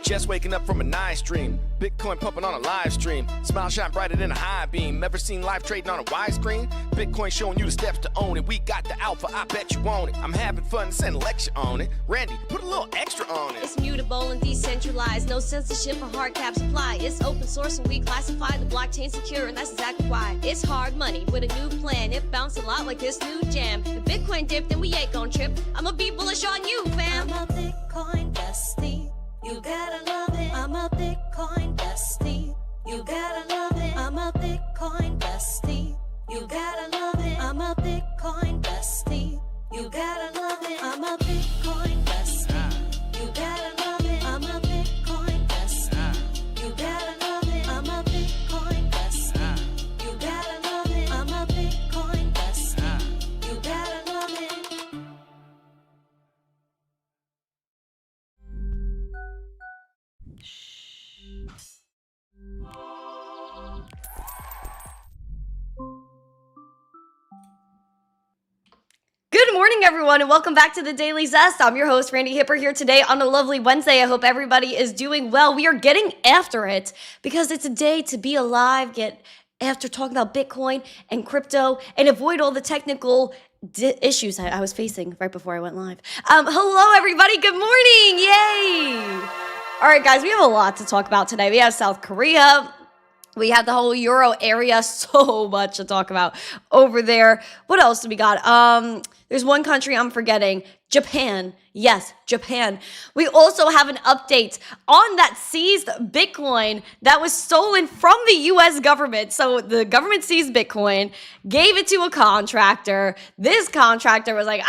Just waking up from a nice dream. Bitcoin pumping on a live stream. Smile shine brighter than a high beam. Ever seen live trading on a widescreen? Bitcoin showing you the steps to own it. We got the alpha, I bet you want it. I'm having fun, send a lecture on it. Randy, put a little extra on it. It's mutable and decentralized. No censorship or hard caps apply. It's open source and we classify the blockchain secure, and that's exactly why. It's hard money with a new plan. It bounced a lot like this new jam. If Bitcoin dipped, then we ain't gon' trip. I'ma be bullish on you, fam. I'm a Bitcoin bestie. You gotta love it. I'm a Bitcoin bestie. You gotta love it. I'm a Bitcoin bestie. You gotta love it. I'm a Bitcoin bestie. You gotta love it. I'm a Bitcoin bestie. You gotta love it. I'm a Bitcoin bestie. You gotta love it. I'm a Bitcoin bestie. You gotta love it. I'm a Bitcoin bestie. You gotta love it. Good morning, everyone, and welcome back to the Daily Zest. I'm your host, Randi Hipper, here today on a lovely Wednesday. I hope everybody is doing well. We are getting after it because it's a day to be alive, get after talking about Bitcoin and crypto, and avoid all the technical issues I was facing right before I went live. Hello, everybody. Good morning. Yay. All right, guys, we have a lot to talk about today. We have South Korea. We have the whole Euro area, so much to talk about over there. What else do we got? There's one country I'm forgetting. Japan. Yes, Japan. We also have an update on that seized Bitcoin that was stolen from the US government. So the government seized Bitcoin, gave it to a contractor. This contractor was like,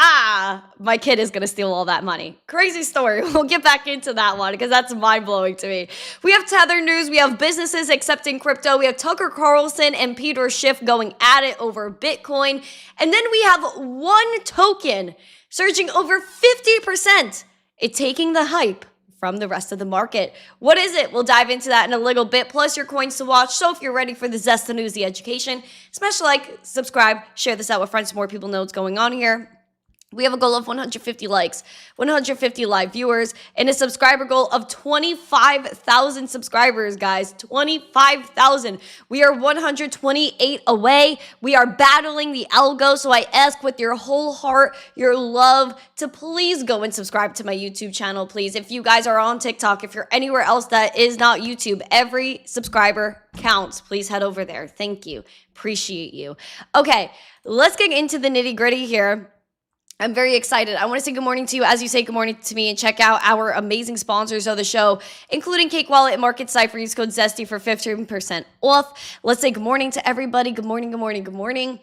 my kid is going to steal all that money. Crazy story. We'll get back into that one because that's mind-blowing to me. We have Tether news. We have businesses accepting crypto. We have Tucker Carlson and Peter Schiff going at it over Bitcoin. And then we have one token surging over 50%. It taking the hype from the rest of the market. What is it? We'll dive into that in a little bit, plus your coins to watch. So if you're ready for the Zest, the news, the education, smash like, subscribe, share this out with friends so more people know what's going on here. We have a goal of 150 likes, 150 live viewers, and a subscriber goal of 25,000 subscribers, guys. 25,000. We are 128 away. We are battling the algo, so I ask with your whole heart, your love, to please go and subscribe to my YouTube channel, please. If you guys are on TikTok, if you're anywhere else that is not YouTube, every subscriber counts. Please head over there. Thank you. Appreciate you. Okay, let's get into the nitty-gritty here. I'm very excited. I want to say good morning to you as you say good morning to me, and check out our amazing sponsors of the show, including Cake Wallet and Market Cipher. Use code ZESTY for 15% off. Let's say good morning to everybody. Good morning, good morning, good morning.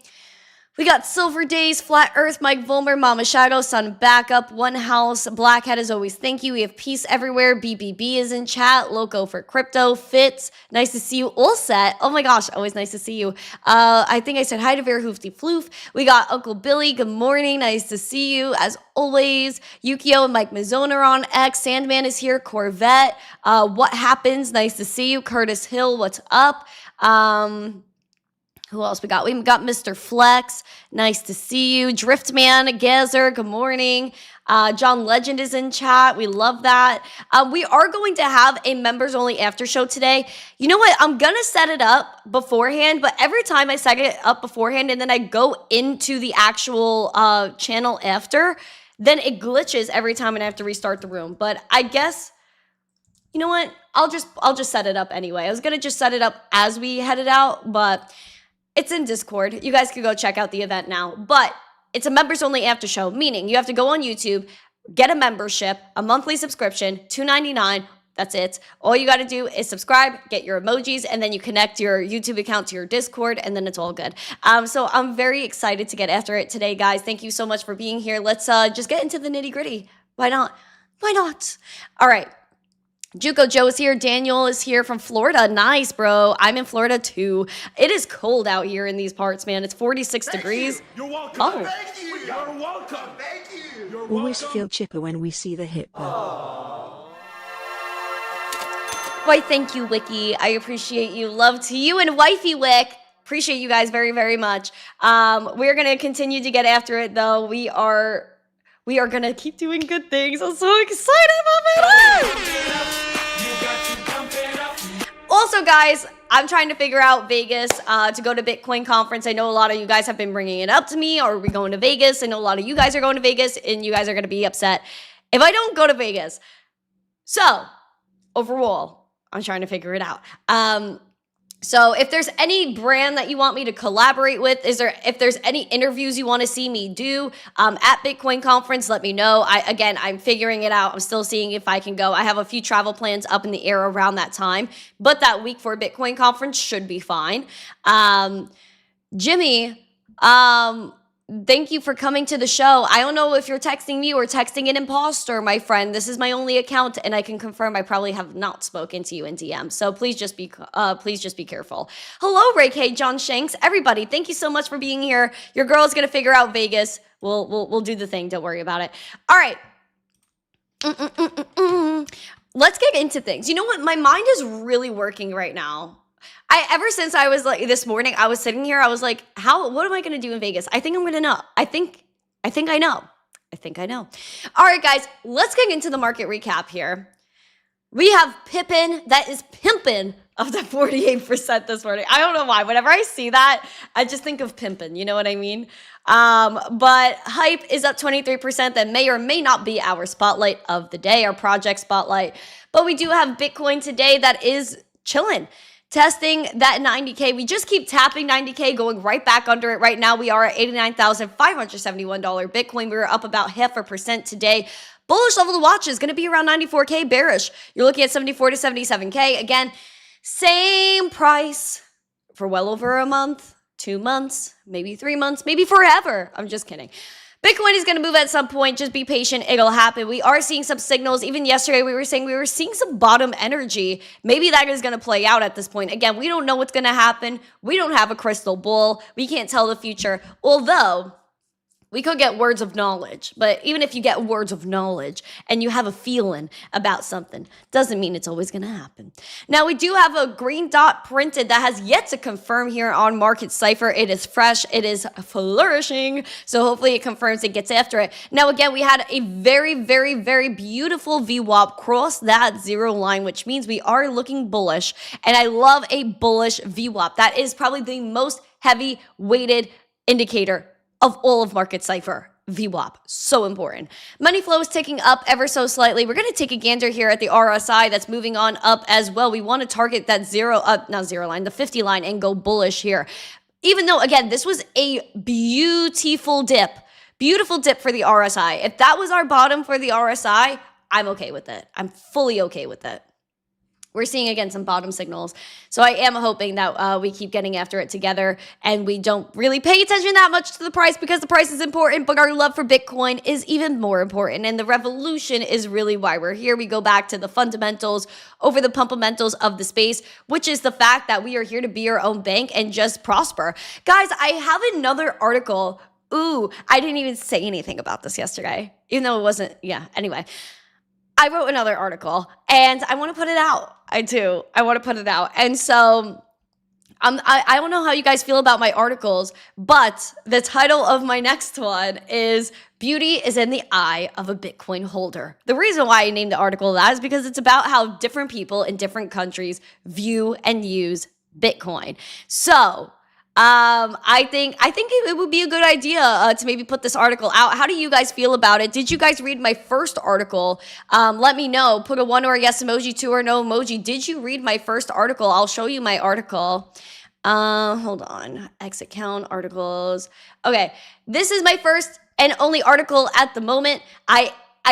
We got Silver Days, Flat Earth, Mike Volmer, Mama Shadow, Sun Backup, One House, Blackhead as always. Thank you. We have Peace Everywhere. BBB is in chat. Loco for Crypto. Fitz, nice to see you. All set. Oh my gosh, always nice to see you. I think I said hi to Vera Hoofty Floof. We got Uncle Billy. Good morning. Nice to see you as always. Yukio and Mike Mazzone are on X. Sandman is here. Corvette. What happens? Nice to see you. Curtis Hill, what's up? Who else we got? We got Mr. Flex. Nice to see you. Driftman, Gazer, good morning. John Legend is in chat. We love that. We are going to have a members only after show today. You know what? I'm going to set it up beforehand, but every time I set it up beforehand and then I go into the actual channel after, then it glitches every time and I have to restart the room. But I guess, you know what? I'll just set it up anyway. I was going to just set it up as we headed out, but it's in Discord. You guys can go check out the event now. But it's a members only after show, meaning you have to go on YouTube, get a membership, a monthly subscription, $2.99. That's it. All you got to do is subscribe, get your emojis, and then you connect your YouTube account to your Discord, and then it's all good. So I'm very excited to get after it today, guys. Thank you so much for being here. Let's just get into the nitty gritty. Why not? Why not? All right. Juco Joe is here. Daniel is here from Florida. Nice, bro. I'm in Florida too. It is cold out here in these parts, man. It's 46 degrees. You're welcome. Oh. Thank you. You're welcome. Thank you. You're Always welcome. feel chipper when we see the Hipper. Why, thank you, Wiki. I appreciate you. Love to you and Wifey Wick. Appreciate you guys very, very much. We're going to continue to get after it, though. We are going to keep doing good things. I'm so excited about it. Also, guys, I'm trying to figure out Vegas to go to Bitcoin conference. I know a lot of you guys have been bringing it up to me. Are we going to Vegas? I know a lot of you guys are going to Vegas, and you guys are going to be upset if I don't go to Vegas. So, overall, I'm trying to figure it out. So if there's any brand that you want me to collaborate with, if there's any interviews you want to see me do at Bitcoin conference, let me know. I'm figuring it out. I'm still seeing if I can go. I have a few travel plans up in the air around that time, but that week for Bitcoin conference should be fine. Jimmy, thank you for coming to the show. I don't know if you're texting me or texting an imposter, my friend. This is my only account, and I can confirm I probably have not spoken to you in DM. So please just be careful. Hello, Ray K, John Shanks, everybody. Thank you so much for being here. Your girl's gonna figure out Vegas. We'll do the thing. Don't worry about it. All right. Let's get into things. You know what? My mind is really working right now. Ever since I was like this morning, I was sitting here, I was like, what am I going to do in Vegas? I think I'm going to know. I think I know. All right, guys, let's get into the market recap here. We have Pippin that is pimpin' up to 48% this morning. I don't know why. Whenever I see that, I just think of pimpin'. You know what I mean? But Hype is up 23%. That may or may not be our spotlight of the day, our project spotlight. But we do have Bitcoin today that is chilling. Testing that 90K. We just keep tapping 90K, going right back under it. Right now, we are at $89,571 Bitcoin. We were up about 0.5% today. Bullish level to watch is going to be around 94K. Bearish, you're looking at 74 to 77K. Again, same price for well over a month, 2 months, maybe 3 months, maybe forever. I'm just kidding. Bitcoin is going to move at some point. Just be patient. It'll happen. We are seeing some signals. Even yesterday, we were seeing some bottom energy. Maybe that is going to play out at this point. Again, we don't know what's going to happen. We don't have a crystal ball. We can't tell the future. Although we could get words of knowledge. But even if you get words of knowledge and you have a feeling about something, doesn't mean it's always going to happen. Now, we do have a green dot printed that has yet to confirm here on Market Cipher. It is fresh. It is flourishing. So hopefully it confirms it gets after it. Now, again, we had a very, very, very beautiful VWAP cross that zero line, which means we are looking bullish. And I love a bullish VWAP. That is probably the most heavy weighted indicator of all of Market Cipher. VWAP, so important. Money flow is ticking up ever so slightly. We're going to take a gander here at the RSI that's moving on up as well. We want to target that the 50 line and go bullish here. Even though, again, this was a beautiful dip for the RSI. If that was our bottom for the RSI, I'm okay with it. I'm fully okay with it. We're seeing, again, some bottom signals. So I am hoping that we keep getting after it together and we don't really pay attention that much to the price because the price is important, but our love for Bitcoin is even more important. And the revolution is really why we're here. We go back to the fundamentals over the pumpamentals of the space, which is the fact that we are here to be our own bank and just prosper. Guys, I have another article. Ooh, I didn't even say anything about this yesterday, even though it wasn't, anyway. I wrote another article and I want to put it out. I do. I want to put it out. And so I don't know how you guys feel about my articles, but the title of my next one is Beauty is in the Eye of a Bitcoin Holder. The reason why I named the article that is because it's about how different people in different countries view and use Bitcoin. So I think it would be a good idea to maybe put this article out. How do you guys feel about it? Did you guys read my first article? Let me know. Put a 1 or a yes emoji, 2 or no emoji. Did you read my first article? I'll show you my article. Hold on. X account articles. Okay, this is my first and only article at the moment. I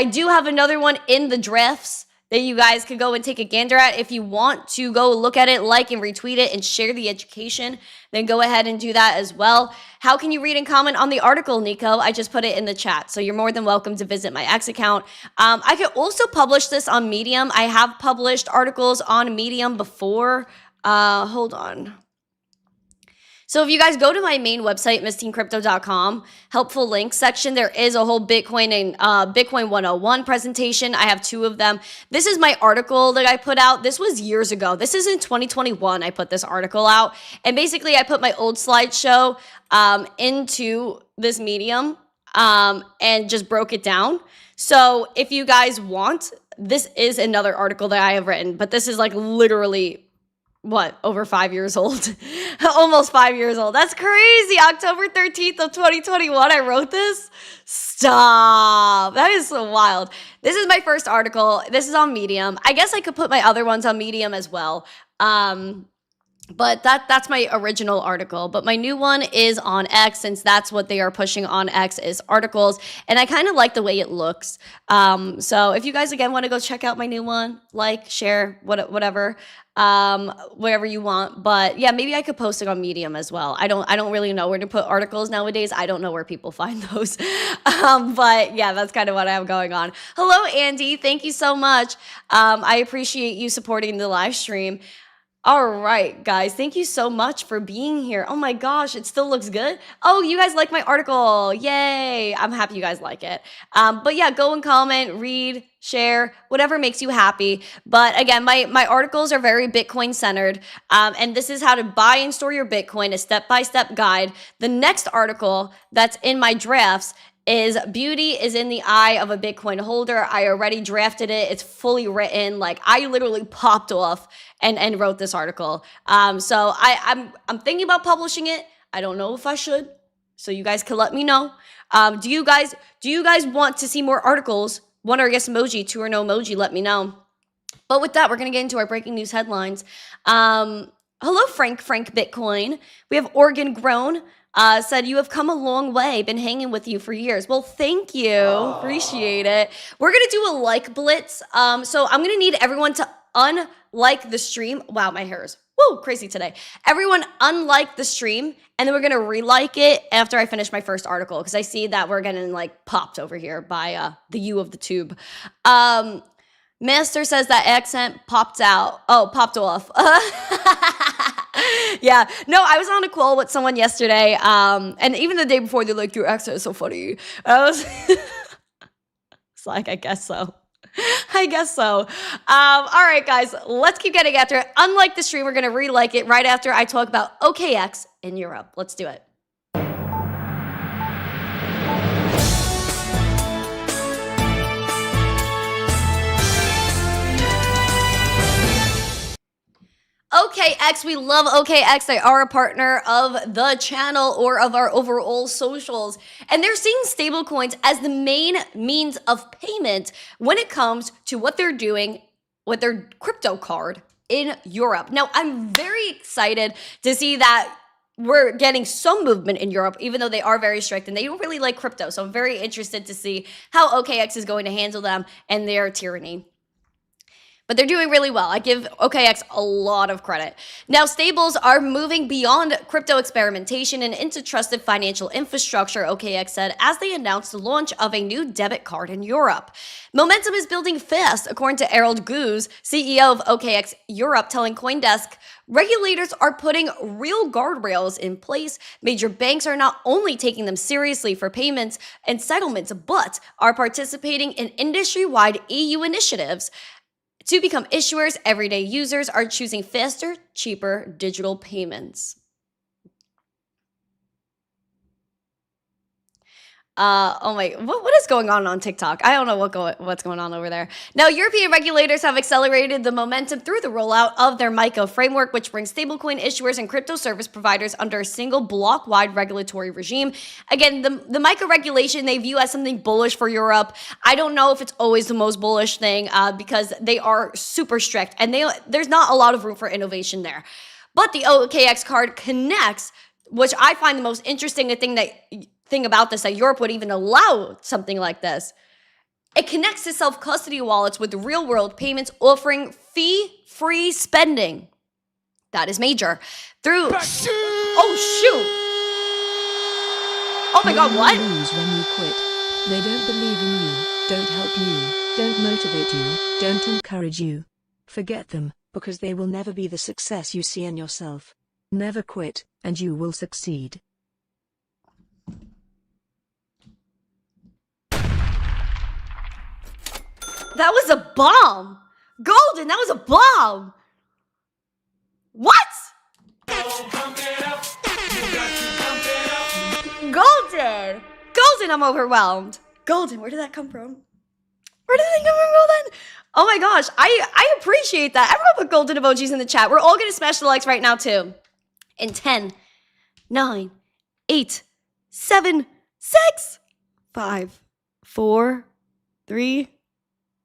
do have another one in the drafts that you guys could go and take a gander at. If you want to go look at it, like and retweet it and share the education, then go ahead and do that as well. How can you read and comment on the article, Nico? I just put it in the chat, so you're more than welcome to visit my X account. I could also publish this on Medium. I have published articles on Medium before. Hold on. So if you guys go to my main website, missteencrypto.com, helpful links section, there is a whole Bitcoin and Bitcoin 101 presentation. I have 2 of them. This is my article that I put out. This was years ago. This is in 2021. I put this article out. And basically, I put my old slideshow into this Medium and just broke it down. So if you guys want, this is another article that I have written. But this is like literally what, over 5 years old? Almost 5 years old. That's crazy. October 13th of 2021, I wrote this? Stop. That is so wild. This is my first article. This is on Medium. I guess I could put my other ones on Medium as well. But that's my original article. But my new one is on X, since that's what they are pushing on X is articles. And I kind of like the way it looks. So if you guys, again, want to go check out my new one, like, share, whatever, whatever you want. But yeah, maybe I could post it on Medium as well. I don't really know where to put articles nowadays. I don't know where people find those. But yeah, that's kind of what I have going on. Hello, Andy. Thank you so much. I appreciate you supporting the live stream. All right, guys, thank you so much for being here. Oh my gosh, it still looks good. Oh, you guys like my article. Yay. I'm happy you guys like it. But yeah, go and comment, read, share, whatever makes you happy. But again, my articles are very Bitcoin centered. And this is how to buy and store your Bitcoin, a step-by-step guide. The next article that's in my drafts is Beauty is in the Eye of a Bitcoin Holder. I already drafted it. It's fully written. Like, I literally popped off and wrote this article. So I'm thinking about publishing it. I don't know if I should. So you guys can let me know. Do you guys want to see more articles? One or yes emoji, two or no emoji, let me know. But with that, we're going to get into our breaking news headlines. Hello, Frank Bitcoin. We have Oregon Grown. Said, you have come a long way, been hanging with you for years. Well, thank you. Appreciate it. We're going to do a like blitz. So I'm going to need everyone to unlike the stream. Wow, my hair is crazy today. Everyone unlike the stream, and then we're going to relike it after I finish my first article, because I see that we're getting like popped over here by the U of the tube. Master says that accent popped out. Oh, popped off. Yeah, no, I was on a call with someone yesterday, and even the day before, they're like, your accent is so funny. I was it's like, I guess so. All right, guys, let's keep getting after it. Unlike the stream, we're going to re-like it right after I talk about OKX in Europe. Let's do it. OKX, we love OKX. They are a partner of the channel or of our overall socials. And they're seeing stablecoins as the main means of payment when it comes to what they're doing with their crypto card in Europe. Now, I'm very excited to see that we're getting some movement in Europe, even though they are very strict and they don't really like crypto. So I'm very interested to see how OKX is going to handle them and their tyranny. But they're doing really well. I give OKX a lot of credit. Now, stables are moving beyond crypto experimentation and into trusted financial infrastructure, OKX said, as they announced the launch of a new debit card in Europe. Momentum is building fast, according to Errol Goose, CEO of OKX Europe, telling CoinDesk, regulators are putting real guardrails in place. Major banks are not only taking them seriously for payments and settlements, but are participating in industry-wide EU initiatives. To become issuers, everyday users are choosing faster, cheaper digital payments. What is going on TikTok? I don't know what's going on over there. Now, European regulators have accelerated the momentum through the rollout of their MICA framework, which brings stablecoin issuers and crypto service providers under a single block-wide regulatory regime. Again, the MICA regulation they view as something bullish for Europe. I don't know if it's always the most bullish thing because they are super strict and there's not a lot of room for innovation there. But the OKX card connects, which I find the most interesting thing about this, that Europe would even allow something like this. It connects to self-custody wallets with real-world payments, offering fee-free spending. That is major. Oh, shoot. Oh my God, what? Lose when you quit. They don't believe in you, don't help you, don't motivate you, don't encourage you. Forget them, because they will never be the success you see in yourself. Never quit, and you will succeed. That was a bomb. Golden, that was a bomb. What? Golden, I'm overwhelmed. Golden, where did that come from? Golden? Oh my gosh, I appreciate that. Everyone put golden emojis in the chat. We're all gonna smash the likes right now too. In 10, 9, 8, 7, 6, 5, 4, 3,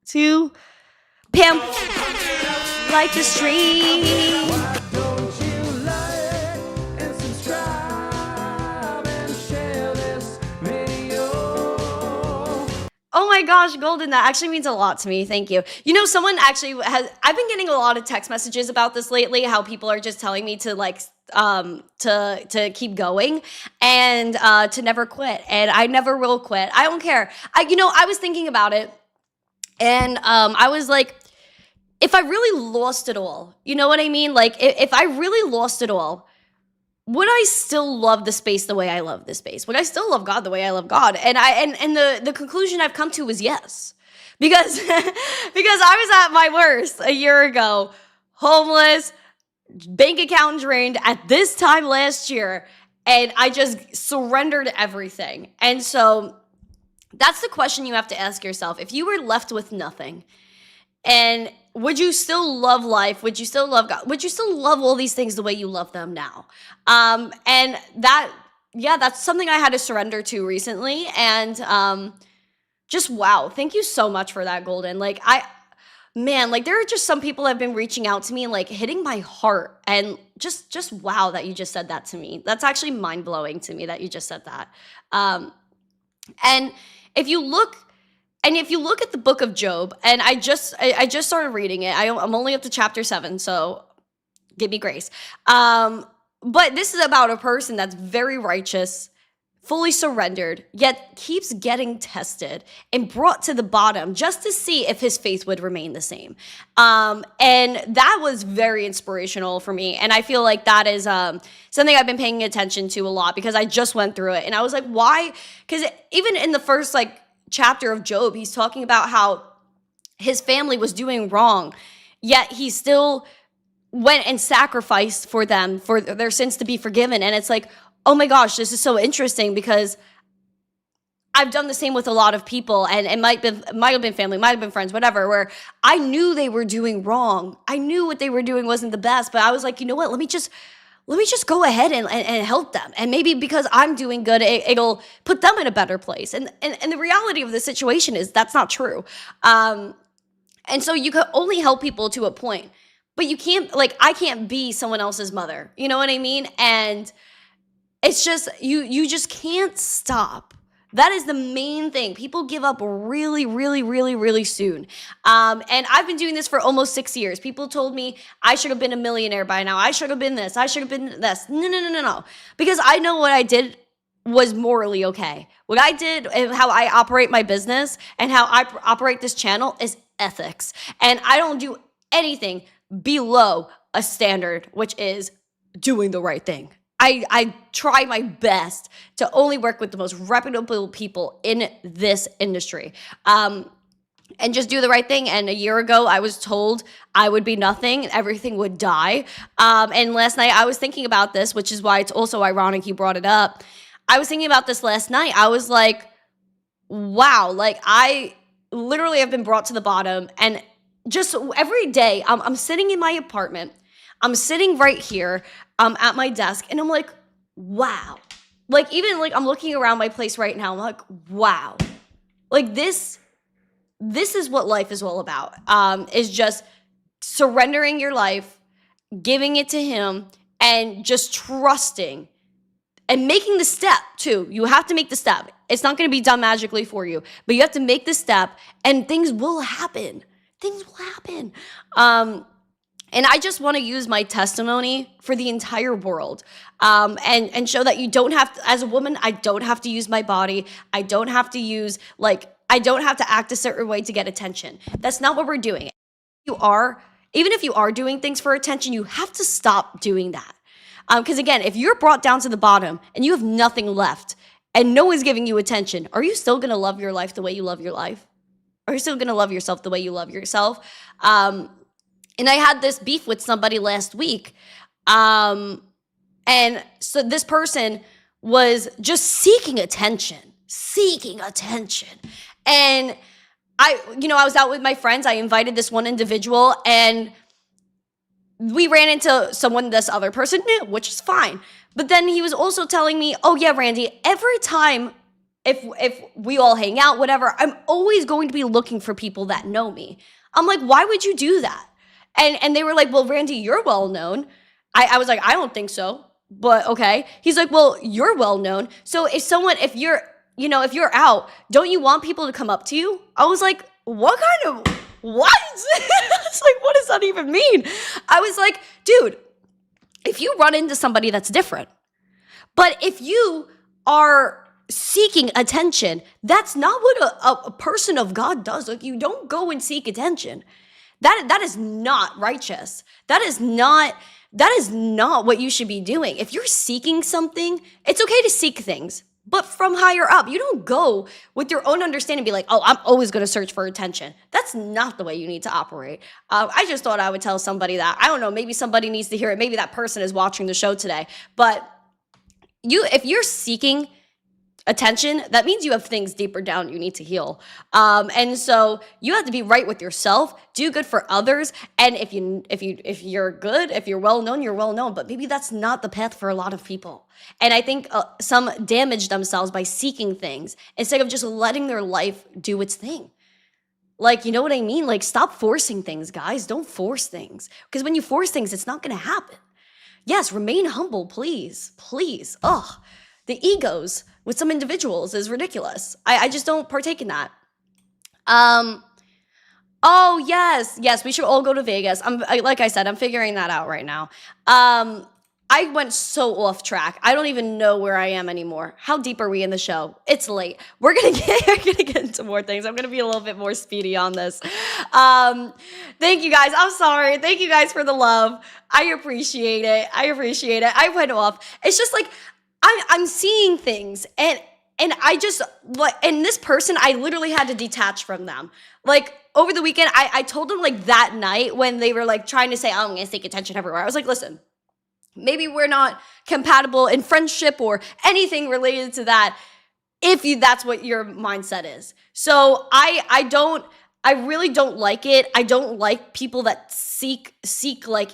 2. Pam, like the stream. Don't you like and subscribe and share this video? Oh my gosh, Golden, that actually means a lot to me. Thank you. You know, someone actually I've been getting a lot of text messages about this lately, how people are just telling me to like, to keep going and, to never quit. And I never will quit. I don't care. I was thinking about it and, I was like, if I really lost it all, you know what I mean? Like, if I really lost it all, would I still love the space the way I love this space? Would I still love God the way I love God? And the conclusion I've come to is yes. Because because I was at my worst a year ago, homeless, bank account drained at this time last year, and I just surrendered everything. And so that's the question you have to ask yourself. If you were left with nothing, and would you still love life? Would you still love God? Would you still love all these things the way you love them now? And that's something I had to surrender to recently. And just wow, thank you so much for that, Golden. Like there are just some people that have been reaching out to me and like hitting my heart. And just wow that you just said that to me. That's actually mind blowing to me that you just said that. And if you look at the book of Job, and I just started reading it. I'm only up to chapter 7, so give me grace. But this is about a person that's very righteous, fully surrendered, yet keeps getting tested and brought to the bottom just to see if his faith would remain the same. And that was very inspirational for me. And I feel like that is something I've been paying attention to a lot because I just went through it. And I was like, why? Because even in the first chapter of Job, he's talking about how his family was doing wrong, yet he still went and sacrificed for them, for their sins to be forgiven. And it's like, oh my gosh, this is so interesting because I've done the same with a lot of people, and it might have been family, might have been friends, whatever, where I knew they were doing wrong. I knew what they were doing wasn't the best, but I was like, you know what, let me just go ahead and help them. And maybe because I'm doing good, it'll put them in a better place. And the reality of the situation is that's not true. And so you can only help people to a point, but you can't, I can't be someone else's mother. You know what I mean? And it's just, you just can't stop. That is the main thing. People give up really, really, really, really soon. And I've been doing this for almost 6 years. People told me I should have been a millionaire by now. I should have been this. I should have been this. No. Because I know what I did was morally okay. What I did and how I operate my business and how I operate this channel is ethics. And I don't do anything below a standard, which is doing the right thing. I try my best to only work with the most reputable people in this industry, and just do the right thing. And a year ago, I was told I would be nothing, everything would die. And last night, I was thinking about this, which is why it's also ironic you brought it up. I was thinking about this last night. I was like, wow, I literally have been brought to the bottom. And just every day, I'm sitting in my apartment. I'm sitting right here at my desk, and I'm like, wow. I'm looking around my place right now. I'm like, wow. This is what life is all about, is just surrendering your life, giving it to him, and just trusting and making the step too. You have to make the step. It's not going to be done magically for you, but you have to make the step, and things will happen. Things will happen. And I just want to use my testimony for the entire world, and show that you don't have to, as a woman, I don't have to use my body. I don't have to use, I don't have to act a certain way to get attention. That's not what we're doing. Even if you are doing things for attention, you have to stop doing that. Because again, if you're brought down to the bottom and you have nothing left and no one's giving you attention, are you still going to love your life the way you love your life? Are you still going to love yourself the way you love yourself? And I had this beef with somebody last week. And so this person was just seeking attention. And I was out with my friends. I invited this one individual, and we ran into someone this other person knew, which is fine. But then he was also telling me, oh yeah, Randy, every time if we all hang out, whatever, I'm always going to be looking for people that know me. I'm like, why would you do that? And they were like, well, Randy, you're well known. I was like, I don't think so, but okay. He's like, well, you're well known. So if you're out, don't you want people to come up to you? I was like, what? It's like, what does that even mean? I was like, dude, if you run into somebody, that's different. But if you are seeking attention, that's not what a person of God does. Like, you don't go and seek attention. That is not righteous. That is not what you should be doing. If you're seeking something, it's okay to seek things, but from higher up. You don't go with your own understanding and be like, oh, I'm always going to search for attention. That's not the way you need to operate. I just thought I would tell somebody that. I don't know, maybe somebody needs to hear it. Maybe that person is watching the show today. But if you're seeking attention, that means you have things deeper down you need to heal. And so you have to be right with yourself, do good for others. And if you're good, if you're well known, you're well known. But maybe that's not the path for a lot of people. And I think some damage themselves by seeking things instead of just letting their life do its thing. Like, you know what I mean? Like, stop forcing things, guys. Don't force things. Because when you force things, it's not going to happen. Yes, remain humble, please. Please. Ugh. The egos with some individuals is ridiculous. I just don't partake in that. Oh, yes, we should all go to Vegas. Like I said, I'm figuring that out right now. I went so off track. I don't even know where I am anymore. How deep are we in the show? It's late. We're gonna get into more things. I'm gonna be a little bit more speedy on this. Thank you guys. I'm sorry. Thank you guys for the love. I appreciate it. I went off. It's just like, I'm seeing things and this person, I literally had to detach from them. Like, over the weekend, I told them, like, that night when they were like trying to say, oh, I'm gonna seek attention everywhere. I was like, listen, maybe we're not compatible in friendship or anything related to that if that's what your mindset is. So I really don't like it. I don't like people that seek like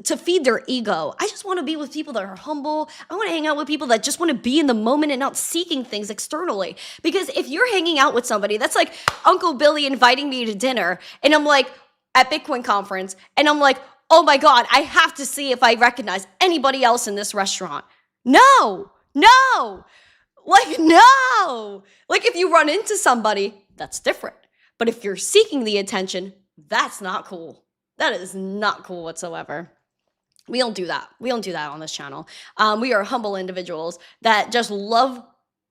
to feed their ego. I just want to be with people that are humble. I want to hang out with people that just want to be in the moment and not seeking things externally. Because if you're hanging out with somebody, that's like Uncle Billy inviting me to dinner, and I'm like, at Bitcoin conference, and I'm like, oh my God, I have to see if I recognize anybody else in this restaurant. No. Like, no. Like, if you run into somebody, that's different. But if you're seeking the attention, that's not cool. That is not cool whatsoever. We don't do that. We don't do that on this channel. We are humble individuals that just love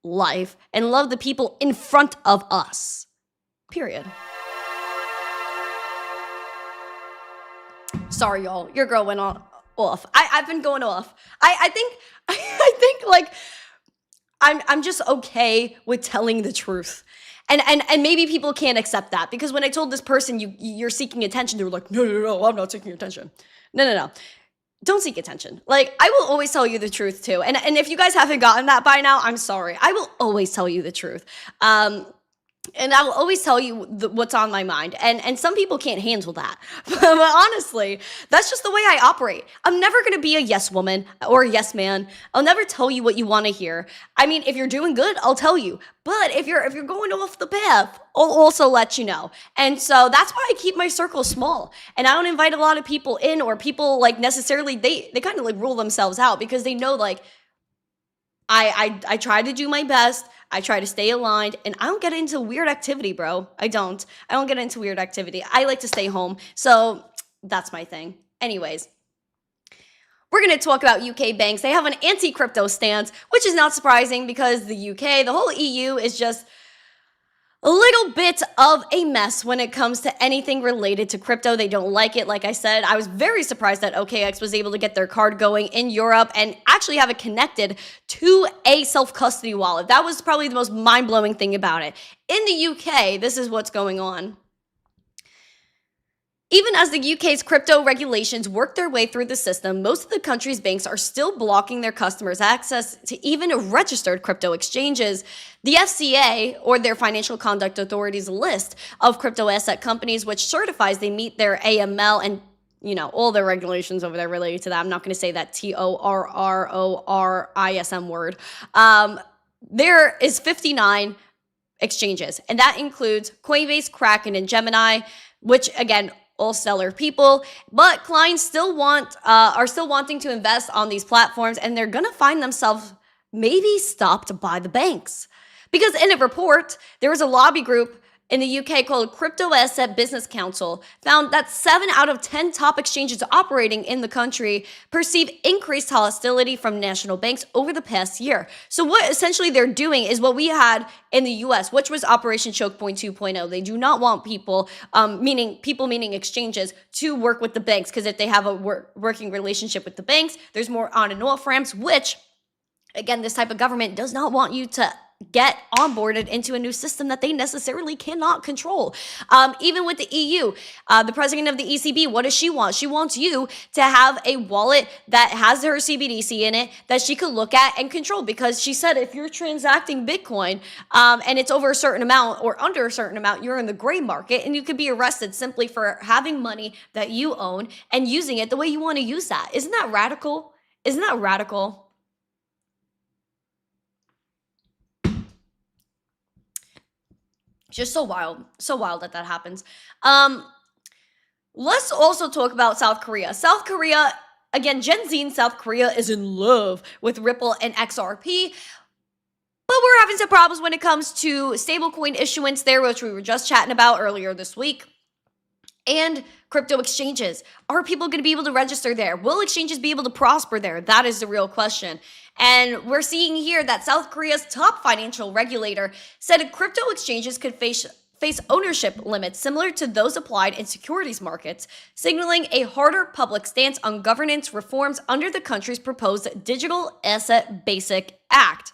life and love the people in front of us. Period. Sorry, y'all. Your girl went off. I've been going off. I think like I'm just okay with telling the truth. And maybe people can't accept that, because when I told this person you're seeking attention, they were like, no, I'm not seeking attention. No. Don't seek attention. Like, I will always tell you the truth too. And if you guys haven't gotten that by now, I'm sorry. I will always tell you the truth. And I will always tell you what's on my mind. And some people can't handle that. But honestly, that's just the way I operate. I'm never going to be a yes woman or a yes man. I'll never tell you what you want to hear. I mean, if you're doing good, I'll tell you. But if you're going off the path, I'll also let you know. And so that's why I keep my circle small. And I don't invite a lot of people in, or people like necessarily, they kind of like rule themselves out, because they know, like, I try to do my best. I try to stay aligned, and I don't get into weird activity, bro. I don't get into weird activity. I like to stay home. So that's my thing. Anyways, we're going to talk about UK banks. They have an anti-crypto stance, which is not surprising, because the UK, the whole EU, is just a little bit of a mess when it comes to anything related to crypto. They don't like it. Like I said, I was very surprised that OKX was able to get their card going in Europe and actually have it connected to a self-custody wallet. That was probably the most mind-blowing thing about it. In the UK, this is what's going on. Even as the UK's crypto regulations work their way through the system, most of the country's banks are still blocking their customers' access to even registered crypto exchanges. The FCA, or their Financial Conduct Authority's list of crypto asset companies which certifies they meet their AML and all the regulations over there related to that. I'm not going to say that TORRORISM word. There is 59 exchanges, and that includes Coinbase, Kraken, and Gemini, which again, all stellar people, but clients still are still wanting to invest on these platforms, and they're gonna find themselves maybe stopped by the banks. Because in a report, there was a lobby group in the UK called Crypto Asset Business Council found that 7 out of 10 top exchanges operating in the country perceive increased hostility from national banks over the past year. So what essentially they're doing is what we had in the US, which was Operation Choke Point 2.0. They do not want people, meaning exchanges, to work with the banks, because if they have a working relationship with the banks, there's more on and off ramps, which, again, this type of government does not want you to get onboarded into a new system that they necessarily cannot control. Even with the EU, the president of the ECB, what does she want? She wants you to have a wallet that has her CBDC in it that she could look at and control, because she said if you're transacting Bitcoin and it's over a certain amount or under a certain amount, you're in the gray market and you could be arrested simply for having money that you own and using it the way you want to use that. Isn't that radical? Isn't that radical? Just so wild that happens. Let's also talk about South Korea. South Korea, again, Gen Z in South Korea is in love with Ripple and XRP, but we're having some problems when it comes to stablecoin issuance there, which we were just chatting about earlier this week. And crypto exchanges. Are people going to be able to register there? Will exchanges be able to prosper there? That is the real question. And we're seeing here that South Korea's top financial regulator said crypto exchanges could face ownership limits similar to those applied in securities markets, signaling a harder public stance on governance reforms under the country's proposed Digital Asset Basic Act.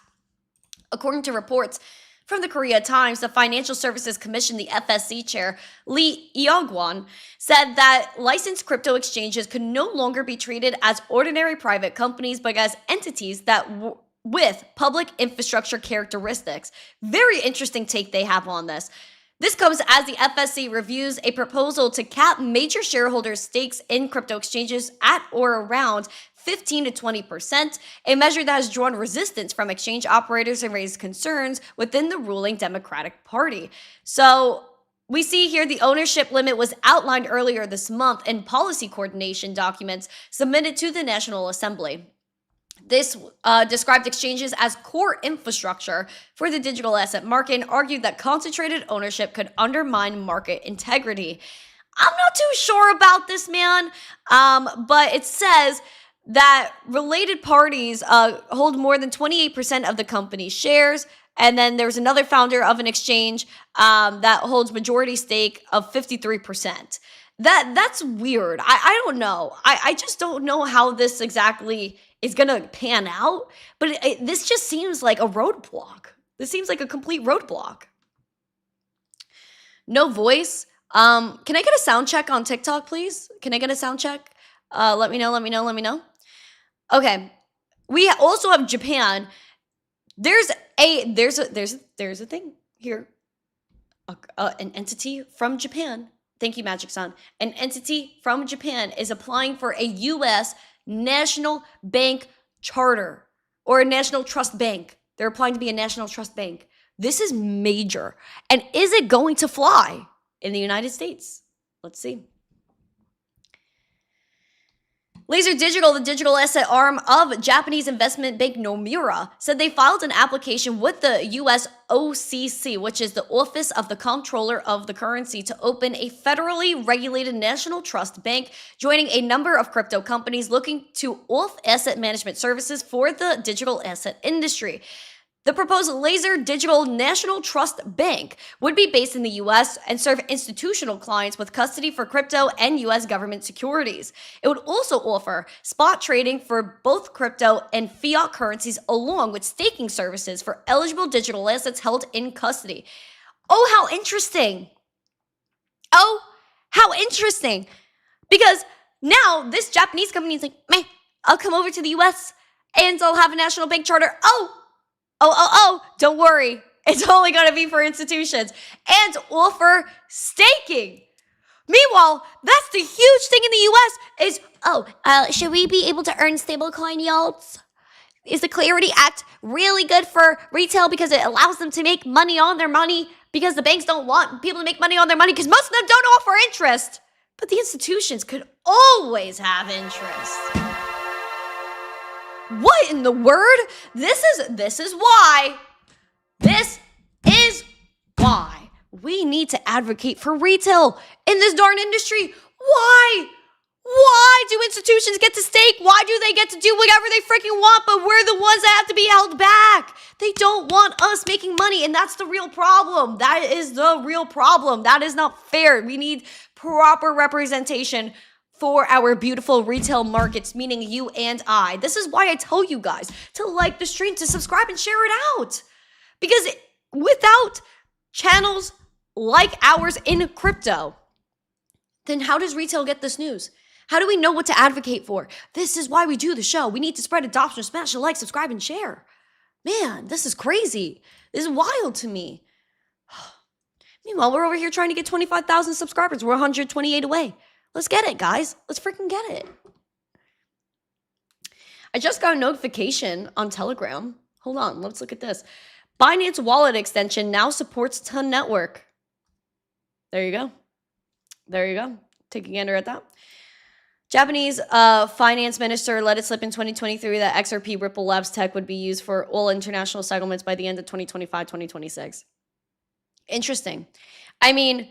According to reports from the Korea Times, the Financial Services Commission, the FSC chair, Lee Eog-won, said that licensed crypto exchanges could no longer be treated as ordinary private companies, but as entities that with public infrastructure characteristics. Very interesting take they have on this. This comes as the FSC reviews a proposal to cap major shareholders' stakes in crypto exchanges at or around 15 to 20%, a measure that has drawn resistance from exchange operators and raised concerns within the ruling Democratic Party. So we see here the ownership limit was outlined earlier this month in policy coordination documents submitted to the National Assembly. This described exchanges as core infrastructure for the digital asset market and argued that concentrated ownership could undermine market integrity. I'm not too sure about this, man, but it says that related parties hold more than 28% of the company's shares. And then there's another founder of an exchange that holds majority stake of 53%. That's weird. I don't know. I just don't know how this exactly is going to pan out. But this just seems like a roadblock. This seems like a complete roadblock. No voice. Can I get a sound check on TikTok, please? Can I get a sound check? Let me know. Okay. We also have Japan. There's a thing here. An entity from Japan. Thank you, Magic-san. An entity from Japan is applying for a U.S. national bank charter or a national trust bank. They're applying to be a national trust bank. This is major. And is it going to fly in the United States? Let's see. Laser Digital, the digital asset arm of Japanese investment bank Nomura, said they filed an application with the U.S. OCC, which is the Office of the Comptroller of the Currency, to open a federally regulated national trust bank, joining a number of crypto companies looking to offer asset management services for the digital asset industry. The proposed Laser Digital National Trust Bank would be based in the U.S. and serve institutional clients with custody for crypto and U.S. government securities. It would also offer spot trading for both crypto and fiat currencies, along with staking services for eligible digital assets held in custody. Oh, how interesting. Oh, How interesting. Because now this Japanese company is like, meh, I'll come over to the US and I'll have a national bank charter. Don't worry. It's only going to be for institutions and offer staking. Meanwhile, that's the huge thing in the US is, should we be able to earn stablecoin yields? Is the Clarity Act really good for retail because it allows them to make money on their money because the banks don't want people to make money on their money because most of them don't offer interest? But the institutions could always have interest. What in the word? This is why we need to advocate for retail in this darn industry. Why? Why do institutions get to stake? Why do they get to do whatever they freaking want, but we're the ones that have to be held back? They don't want us making money, and that's the real problem. That is the real problem. That is not fair. We need proper representation for our beautiful retail markets, meaning you and I. This is why I tell you guys to like the stream, to subscribe, and share it out. Because without channels like ours in crypto, then how does retail get this news? How do we know what to advocate for? This is why we do the show. We need to spread adoption. Smash a like, subscribe, and share. Man, this is crazy. This is wild to me. Meanwhile, we're over here trying to get 25,000 subscribers. We're 128 away. Let's get it, guys. Let's freaking get it. I just got a notification on Telegram. Hold on, let's look at this. Binance Wallet extension now supports Ton Network. There you go. There you go. Take a gander at that. Japanese finance minister let it slip in 2023 that XRP Ripple Labs tech would be used for all international settlements by the end of 2025, 2026. Interesting. I mean,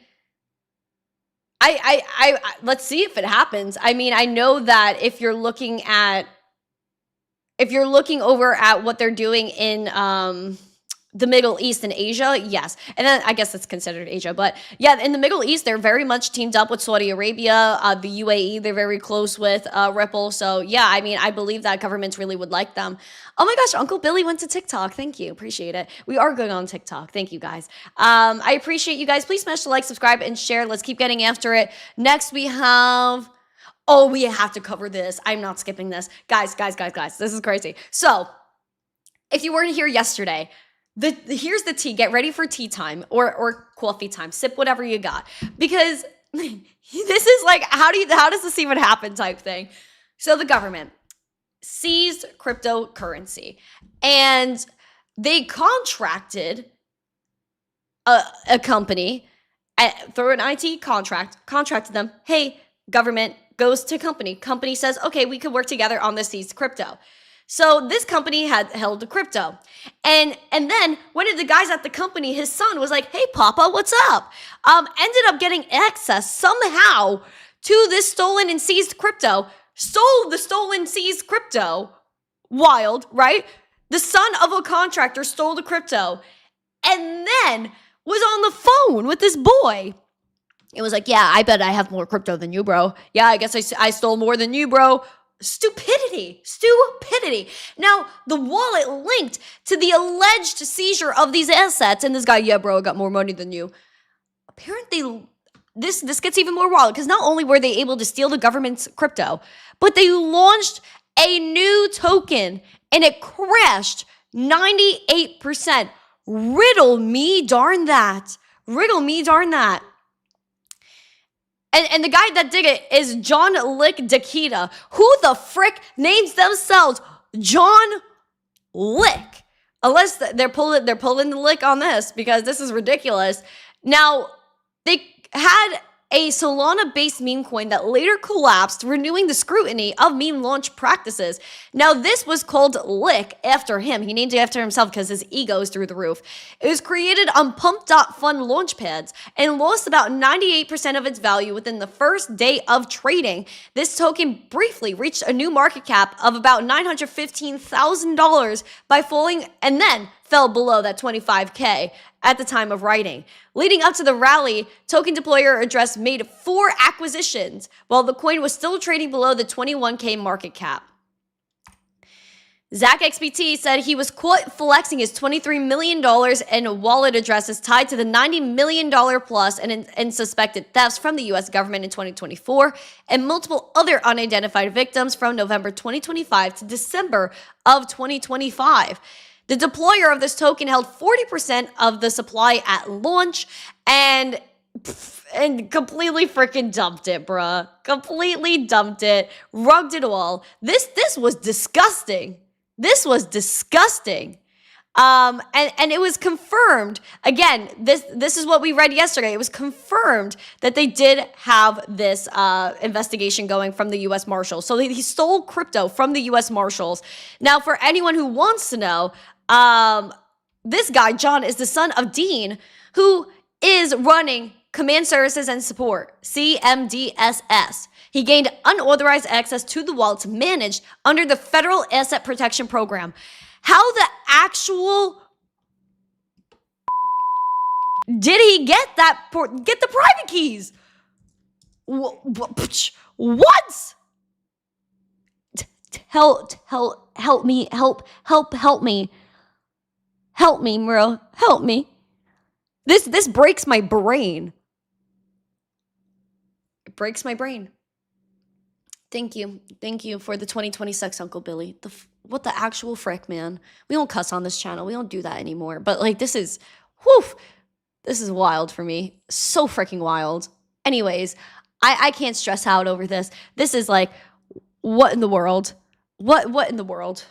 I let's see if it happens. I mean, I know that if you're looking over at what they're doing in the Middle East and Asia, yes. And then I guess it's considered Asia. But yeah, in the Middle East, they're very much teamed up with Saudi Arabia, the UAE. They're very close with Ripple. So yeah, I mean, I believe that governments really would like them. Oh my gosh, Uncle Billy went to TikTok. Thank you. Appreciate it. We are good on TikTok. Thank you, guys. I appreciate you guys. Please smash the like, subscribe, and share. Let's keep getting after it. Next, we have... Oh, we have to cover this. I'm not skipping this. Guys. This is crazy. So, if you weren't here yesterday... here's the tea. Get ready for tea time or coffee time. Sip whatever you got, because this is like how does this even happen type thing. So the government seized cryptocurrency and they contracted a company through an IT contracted them. Hey, government goes to company. Company says, okay, we could work together on this seized crypto. So this company had held the crypto. And then one of the guys at the company, his son, was like, hey, Papa, what's up? Ended up getting access somehow to this stolen and seized crypto. Stole the stolen, seized crypto. Wild, right? The son of a contractor stole the crypto. And then was on the phone with this boy. It was like, yeah, I bet I have more crypto than you, bro. Yeah, I guess I stole more than you, bro. Stupidity. Now, the wallet linked to the alleged seizure of these assets, and this guy, yeah, bro, I got more money than you. Apparently, this gets even more wild, because not only were they able to steal the government's crypto, but they launched a new token, and it crashed 98%. Riddle me darn that. And the guy that did it is John Lick Dakita. Who the frick names themselves John Lick? Unless they're pulling the lick on this, because this is ridiculous. Now, they had a Solana-based meme coin that later collapsed, renewing the scrutiny of meme launch practices. Now, this was called Lick after him. He named it after himself because his ego is through the roof. It was created on Pump.fun launchpads and lost about 98% of its value within the first day of trading. This token briefly reached a new market cap of about $915,000 by falling, and then fell below that 25K at the time of writing. Leading up to the rally, Token Deployer Address made 4 acquisitions while the coin was still trading below the 21K market cap. Zach XBT said he was caught flexing his $23 million in wallet addresses tied to the $90 million plus in suspected thefts from the U.S. government in 2024 and multiple other unidentified victims from November 2025 to December of 2025. The deployer of this token held 40% of the supply at launch and completely freaking dumped it, bruh. Completely dumped it, rugged it all. This was disgusting. This was disgusting. And it was confirmed, again, this is what we read yesterday. It was confirmed that they did have this investigation going from the U.S. Marshals. So he stole crypto from the U.S. Marshals. Now, for anyone who wants to know, this guy, John, is the son of Dean, who is running Command Services and Support, CMDSS. He gained unauthorized access to the wallets managed under the Federal Asset Protection Program. How the actual did he get the private keys? What? Help me, bro. Help me. This breaks my brain. It breaks my brain. Thank you for the 2026, Uncle Billy. What the actual frick, man? We don't cuss on this channel. We don't do that anymore. But like, this is wild for me. So freaking wild. Anyways, I can't stress out over this. This is like, what in the world? What in the world?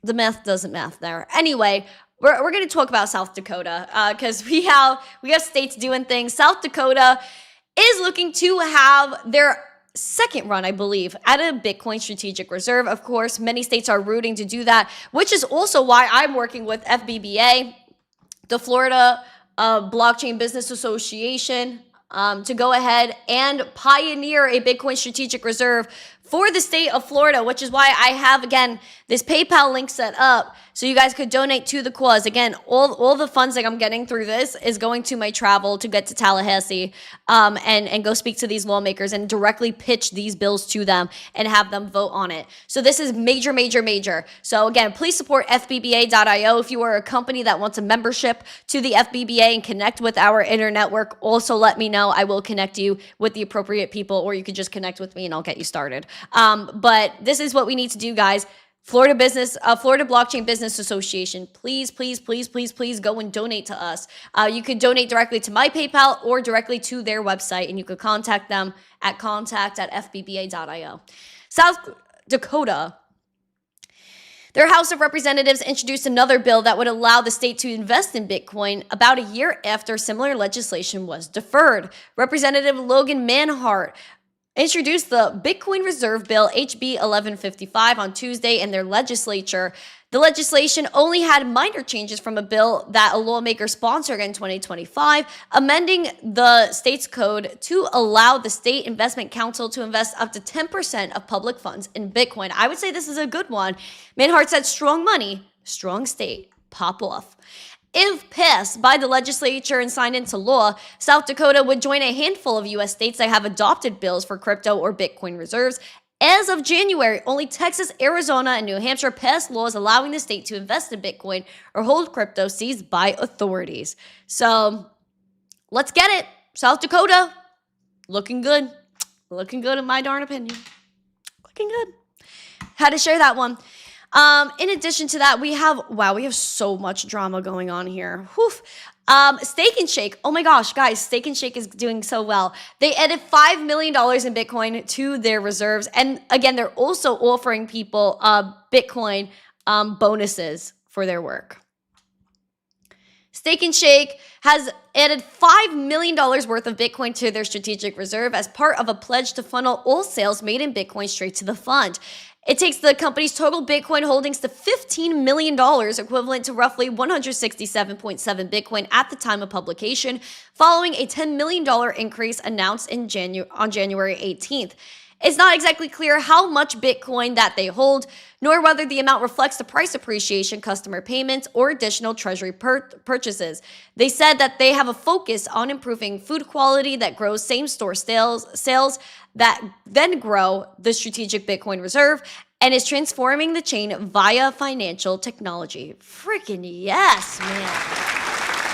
The math doesn't math there. Anyway, we're going to talk about South Dakota because we have states doing things. South Dakota is looking to have their second run, I believe, at a Bitcoin strategic reserve. Of course, many states are rooting to do that, which is also why I'm working with FBBA, the Florida Blockchain Business Association, to go ahead and pioneer a Bitcoin strategic reserve for the state of Florida, which is why I have, again, this PayPal link set up so you guys could donate to the cause. Again, all the funds that I'm getting through this is going to my travel to get to Tallahassee and go speak to these lawmakers and directly pitch these bills to them and have them vote on it. So this is major, major, major. So again, please support FBBA.io if you are a company that wants a membership to the FBBA and connect with our inner network. Also, let me know. I will connect you with the appropriate people, or you could just connect with me and I'll get you started. But this is what we need to do, guys. Florida Blockchain Business Association, please go and donate to us. You could donate directly to my PayPal or directly to their website, and you could contact them at contact@fbba.io. South Dakota, their House of Representatives introduced another bill that would allow the state to invest in Bitcoin about a year after similar legislation was deferred. Representative Logan Manhart introduced the Bitcoin Reserve Bill HB 1155 on Tuesday in their legislature. The legislation only had minor changes from a bill that a lawmaker sponsored in 2025, amending the state's code to allow the State Investment Council to invest up to 10% of public funds in Bitcoin. I would say this is a good one. Manhart said strong money, strong state, pop off. If passed by the legislature and signed into law, South Dakota would join a handful of U.S. states that have adopted bills for crypto or Bitcoin reserves. As of January, only Texas, Arizona, and New Hampshire passed laws allowing the state to invest in Bitcoin or hold crypto seized by authorities. So, let's get it. South Dakota, looking good. Looking good in my darn opinion. Looking good. Had to share that one. In addition to that, we have so much drama going on here. Steak and Shake. Oh my gosh, guys, Steak and Shake is doing so well. They added $5 million in Bitcoin to their reserves. And again, they're also offering people Bitcoin bonuses for their work. Steak and Shake has added $5 million worth of Bitcoin to their strategic reserve as part of a pledge to funnel all sales made in Bitcoin straight to the fund. It takes the company's total Bitcoin holdings to $15 million, equivalent to roughly 167.7 Bitcoin at the time of publication, following a $10 million increase announced on January 18th. It's not exactly clear how much Bitcoin that they hold, nor whether the amount reflects the price appreciation, customer payments, or additional treasury purchases. They said that they have a focus on improving food quality that grows same-store sales that then grow the strategic Bitcoin reserve, and is transforming the chain via financial technology. Freaking yes, man.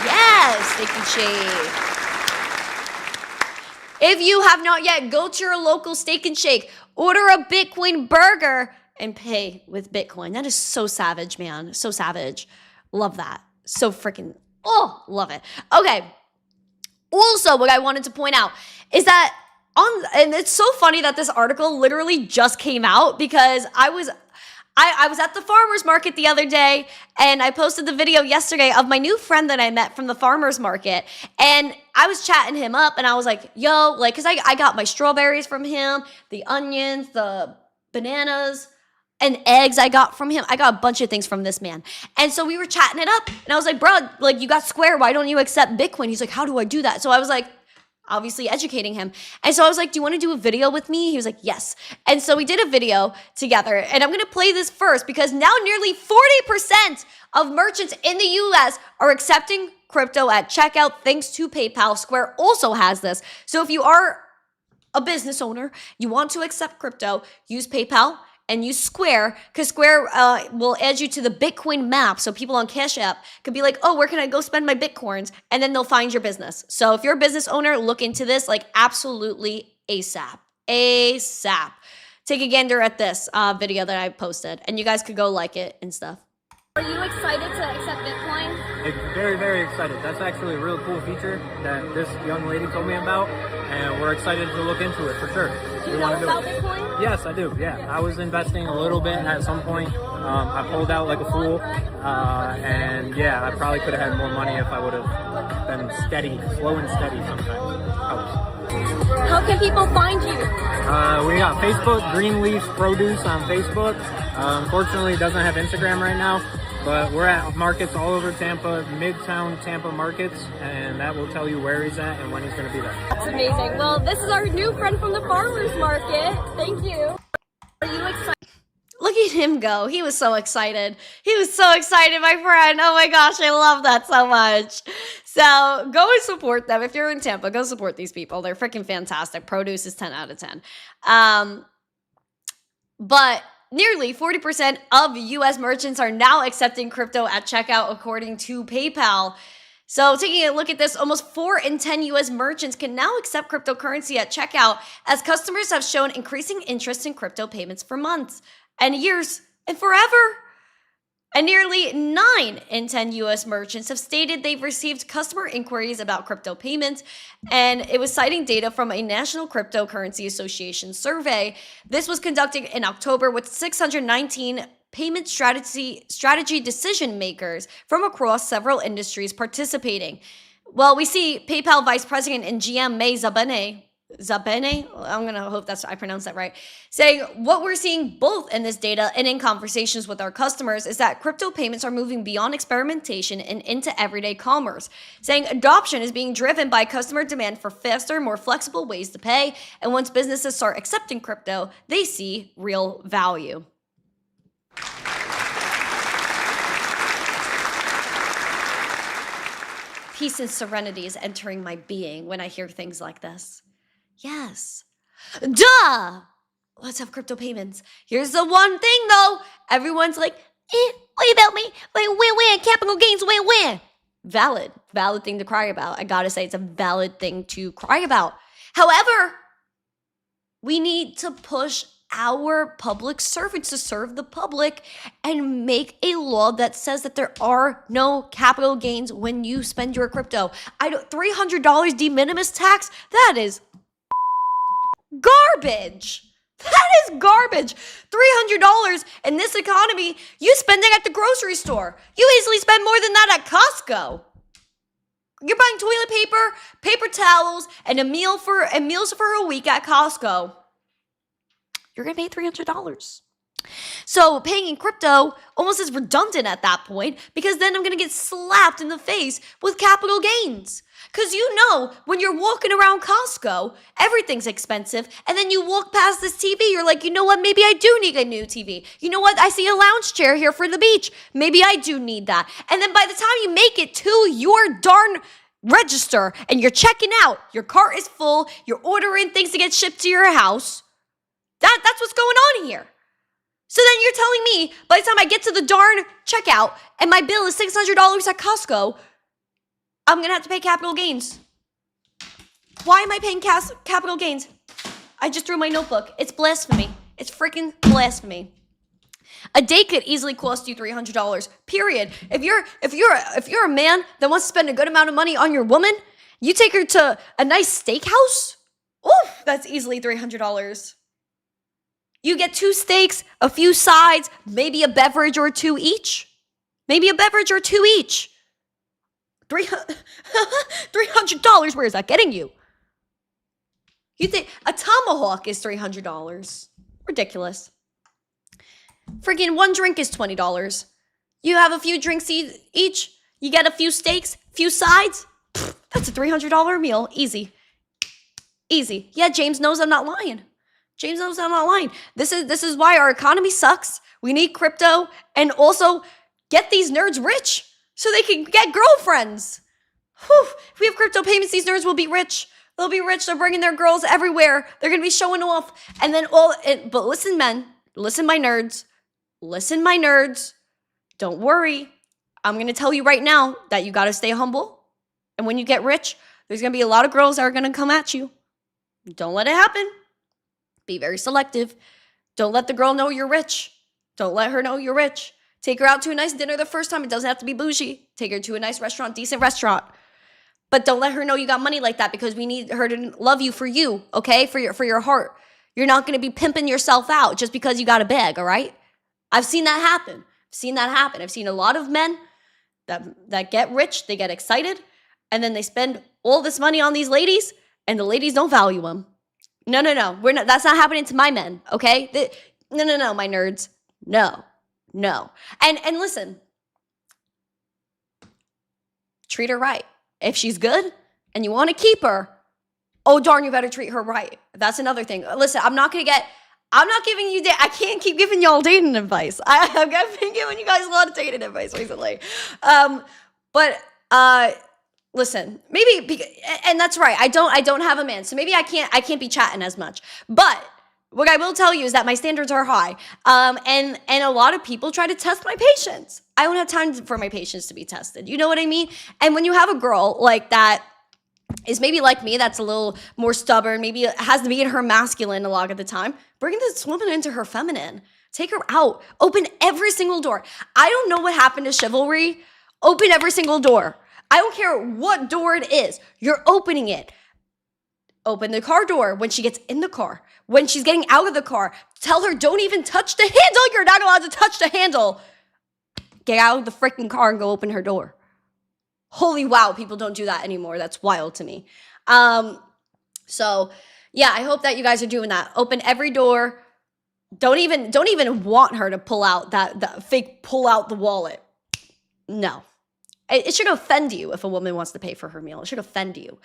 Yes, Steak and Shake. If you have not yet, go to your local Steak and Shake, order a Bitcoin burger, and pay with Bitcoin. That is so savage, man. So savage. Love that. So freaking, oh, love it. Okay. Also, what I wanted to point out is that and it's so funny that this article literally just came out, because I was at the farmer's market the other day, and I posted the video yesterday of my new friend that I met from the farmer's market, and I was chatting him up, and I was like, yo, like, because I got my strawberries from him, the onions, the bananas, and eggs I got from him. I got a bunch of things from this man. And so we were chatting it up, and I was like, bro, like, you got Square, why don't you accept Bitcoin? He's like, how do I do that? So I was like, obviously educating him. And so I was like, do you want to do a video with me? He was like, yes. And so we did a video together, and I'm going to play this first because now nearly 40% of merchants in the US are accepting crypto at checkout thanks to PayPal. Square also has this. So if you are a business owner, you want to accept crypto, use PayPal and use Square, because Square will add you to the Bitcoin map. So people on Cash App could be like, oh, where can I go spend my Bitcoins? And then they'll find your business. So if you're a business owner, look into this, like, absolutely ASAP. ASAP. Take a gander at this video that I posted, and you guys could go like it and stuff. Are you excited to accept Bitcoin? Very, very excited. That's actually a real cool feature that this young lady told me about, and we're excited to look into it for sure. Do you know about Bitcoin? Yes, I do. Yeah, I was investing a little bit at some point. I pulled out like a fool, and yeah, I probably could have had more money if I would have been steady, slow and steady sometimes. How can people find you? We got Facebook, Greenleaf Produce on Facebook. Unfortunately, it doesn't have Instagram right now, but we're at markets all over Tampa, Midtown Tampa markets, and that will tell you where he's at and when he's going to be there. That's amazing. Well, this is our new friend from the farmer's market. Thank you. Are you excited? Look at him go. He was so excited. He was so excited, my friend. Oh my gosh, I love that so much. So go and support them. If you're in Tampa, go support these people. They're freaking fantastic. Produce is 10 out of 10. But nearly 40% of US merchants are now accepting crypto at checkout, according to PayPal. So taking a look at this, almost 4 in 10 US merchants can now accept cryptocurrency at checkout, as customers have shown increasing interest in crypto payments for months and years and forever. And nearly 9 in 10 US merchants have stated they've received customer inquiries about crypto payments, and it was citing data from a National Cryptocurrency Association survey. This was conducted in October with 619 payment strategy decision makers from across several industries participating. Well, we see PayPal Vice President and GM May Zabene, I'm going to hope I pronounced that right, saying what we're seeing both in this data and in conversations with our customers is that crypto payments are moving beyond experimentation and into everyday commerce, saying adoption is being driven by customer demand for faster, more flexible ways to pay, and once businesses start accepting crypto, they see real value. Peace and serenity is entering my being when I hear things like this. Yes. Duh! Let's have crypto payments. Here's the one thing, though. Everyone's like, what about me? Like, win-win, capital gains, win-win. Valid thing to cry about. I gotta say, it's a valid thing to cry about. However, we need to push our public servants to serve the public and make a law that says that there are no capital gains when you spend your crypto. $300 de minimis tax? That is garbage. That is garbage. $300 in this economy, you spend it at the grocery store. You easily spend more than that at Costco. You're buying toilet paper, paper towels, and meals for a week at Costco. You're gonna pay $300. So paying in crypto almost is redundant at that point, because then I'm going to get slapped in the face with capital gains. Because when you're walking around Costco, everything's expensive, and then you walk past this TV, you're like, you know what, maybe I do need a new TV. You know what, I see a lounge chair here for the beach. Maybe I do need that. And then by the time you make it to your darn register and you're checking out, your cart is full, you're ordering things to get shipped to your house. That's what's going on here. So then you're telling me, by the time I get to the darn checkout and my bill is $600 at Costco, I'm going to have to pay capital gains. Why am I paying capital gains? I just threw my notebook. It's blasphemy. It's freaking blasphemy. A date could easily cost you $300. Period. If you're a man that wants to spend a good amount of money on your woman, you take her to a nice steakhouse. Oof, that's easily $300. You get 2 steaks, a few sides, maybe a beverage or 2 each. $300. Where is that getting you? You think a tomahawk is $300? Ridiculous. Freaking 1 drink is $20. You have a few drinks each. You get a few steaks, few sides. That's a $300 meal. Easy. Yeah, James knows I'm not lying. This is why our economy sucks. We need crypto, and also get these nerds rich so they can get girlfriends. Whew. If we have crypto payments, these nerds will be rich. They'll be rich. They're bringing their girls everywhere. They're going to be showing off. And then but listen, men. Listen, my nerds. Don't worry. I'm going to tell you right now that you got to stay humble. And when you get rich, there's going to be a lot of girls that are going to come at you. Don't let it happen. Be very selective. Don't let the girl know you're rich. Don't let her know you're rich. Take her out to a nice dinner the first time. It doesn't have to be bougie. Take her to a nice restaurant, decent restaurant. But don't let her know you got money like that, because we need her to love you for you, okay? For your heart. You're not going to be pimping yourself out just because you got a bag, all right? I've seen that happen. I've seen a lot of men that get rich, they get excited, and then they spend all this money on these ladies, and the ladies don't value them. No. That's not happening to my men, okay? No, my nerds. No. And listen, treat her right. If she's good and you want to keep her, oh darn, you better treat her right. That's another thing. Listen, I'm not giving you, I can't keep giving y'all dating advice. I've been giving you guys a lot of dating advice recently. Listen, maybe, and that's right, I don't have a man, so maybe I can't be chatting as much. But what I will tell you is that my standards are high, and a lot of people try to test my patience. I don't have time for my patience to be tested. You know what I mean? And when you have a girl like that is maybe like me, that's a little more stubborn, maybe has to be in her masculine a lot of the time, bring this woman into her feminine. Take her out. Open every single door. I don't know what happened to chivalry. Open every single door. I don't care what door it is. You're opening it. Open the car door when she gets in the car. When she's getting out of the car, tell her don't even touch the handle. You're not allowed to touch the handle. Get out of the freaking car and go open her door. Holy wow, people don't do that anymore. That's wild to me. So yeah, I hope that you guys are doing that. Open every door. Don't even want her to pull out that fake pull out the wallet. No. It should offend you if a woman wants to pay for her meal. It should offend you.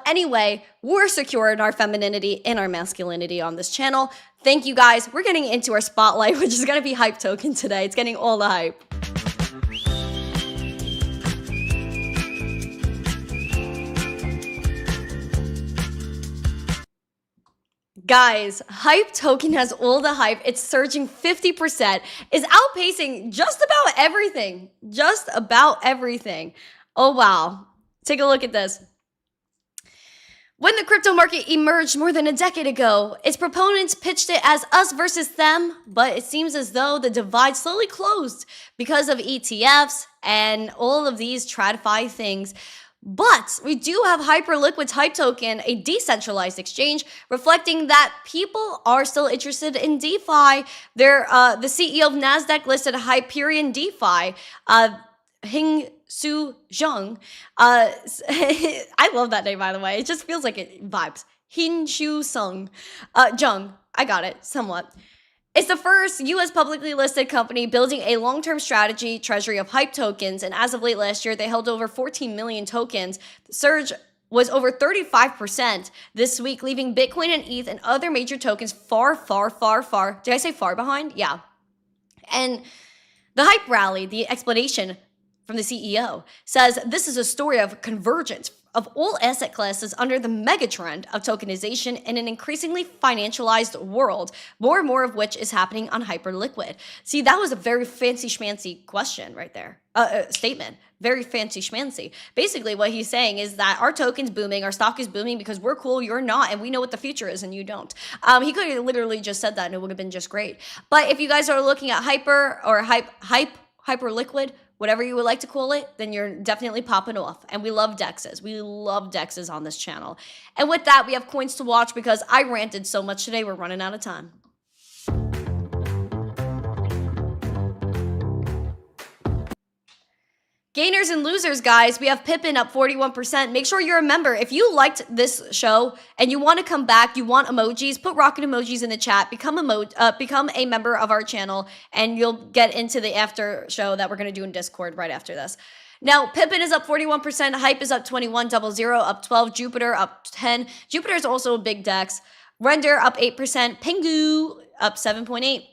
Anyway, we're secure in our femininity and our masculinity on this channel. Thank you guys. We're getting into our spotlight, which is going to be Hype Token today. It's getting all the hype. Guys, Hype Token has all the hype. It's surging 50%, is outpacing just about everything. Oh, wow. Take a look at this. When the crypto market emerged more than a decade ago, its proponents pitched it as us versus them, but it seems as though the divide slowly closed because of ETFs and all of these TradFi things. But we do have Hyperliquid's Hype Token, a decentralized exchange, reflecting that people are still interested in DeFi. The CEO of NASDAQ listed Hyperion DeFi, Hing-Su Zhang. I love that name, by the way. It just feels like it vibes. Hing-Su Zhang. I got it, somewhat. It's the first U.S. publicly listed company building a long-term strategy treasury of HYPE tokens, and as of late last year, they held over 14 million tokens. The surge was over 35% this week, leaving Bitcoin and ETH and other major tokens far, did I say far behind? Yeah. And the HYPE rally, the explanation from the CEO, says this is a story of convergence of all asset classes under the megatrend of tokenization in an increasingly financialized world, more and more of which is happening on Hyperliquid. See, that was a very fancy schmancy question right there. Statement. Very fancy schmancy. Basically, what he's saying is that our token's booming, our stock is booming because we're cool, you're not, and we know what the future is and you don't. He could have literally just said that and it would have been just great. But if you guys are looking at Hyper or Hyperliquid, whatever you would like to call it, then you're definitely popping off. And we love DEXs. We love DEXs on this channel. And with that, we have coins to watch because I ranted so much today, we're running out of time. Gainers and losers, guys. We have Pippin up 41%. Make sure you're a member. If you liked this show and you want to come back, you want emojis, put rocket emojis in the chat. Become a member of our channel, and you'll get into the after show that we're going to do in Discord right after this. Now, Pippin is up 41%. HYPE is up 21. 00 up 12. Jupiter up 10. Jupiter is also a big DEX. Render up 8%. Pingu up 7.8.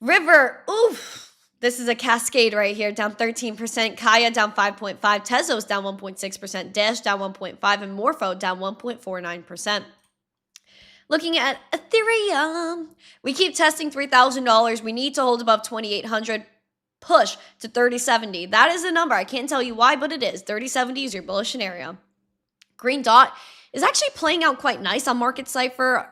River, oof. This is a cascade right here, down 13%. Kaya down 5.5%. Tezos down 1.6%. Dash down 1.5%. And Morpho down 1.49%. Looking at Ethereum, we keep testing $3,000. We need to hold above 2,800. Push to 3070. That is the number. I can't tell you why, but it is. 3070 is your bullish scenario. Green dot is actually playing out quite nice on Market Cipher.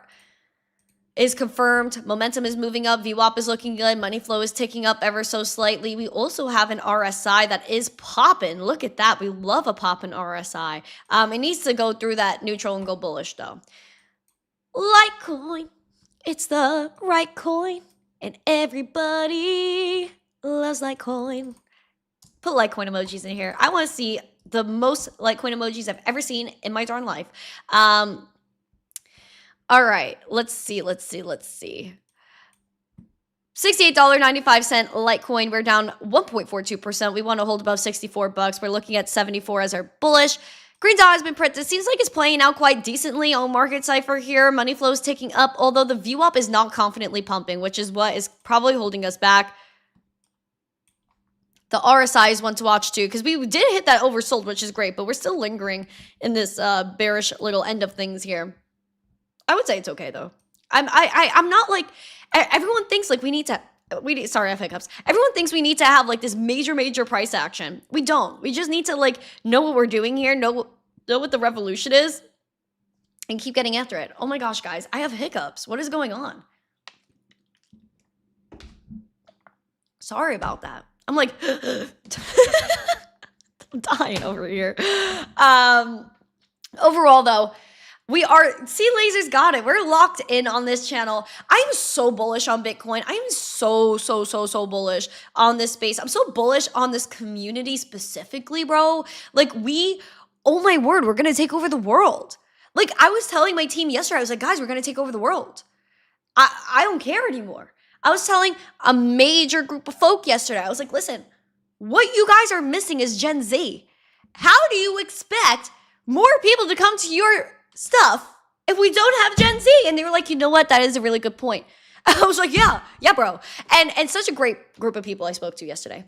Is confirmed. Momentum is moving up. VWAP is looking good. Money flow is ticking up ever so slightly. We also have an RSI that is popping. Look at that. We love a popping RSI. It needs to go through that neutral and go bullish though. Litecoin. It's the right coin. And everybody loves Litecoin. Put Litecoin emojis in here. I want to see the most Litecoin emojis I've ever seen in my darn life. All right, let's see. $68.95 Litecoin. We're down 1.42%. We want to hold above 64 bucks. We're looking at 74 as our bullish. Green dot has been printed. Seems like it's playing out quite decently on Market Cipher here. Money flow is ticking up, although the VWAP is not confidently pumping, which is what is probably holding us back. The RSI is one to watch too, because we did hit that oversold, which is great, but we're still lingering in this bearish little end of things here. I would say it's okay though. I'm not like, everyone thinks like sorry, I have hiccups. Everyone thinks we need to have like this major price action. We don't. We just need to like know what we're doing here, know what the revolution is, and keep getting after it. Oh my gosh, guys, I have hiccups. What is going on? Sorry about that. I'm like, I'm dying over here. Overall though, see, Lasers got it. We're locked in on this channel. I am so bullish on Bitcoin. I am so bullish on this space. I'm so bullish on this community specifically, bro. Like oh my word, we're going to take over the world. Like I was telling my team yesterday, I was like, guys, we're going to take over the world. I don't care anymore. I was telling a major group of folk yesterday, I was like, listen, what you guys are missing is Gen Z. How do you expect more people to come to your stuff if we don't have Gen Z? And they were like, you know what? That is a really good point. I was like, yeah, bro. And such a great group of people I spoke to yesterday.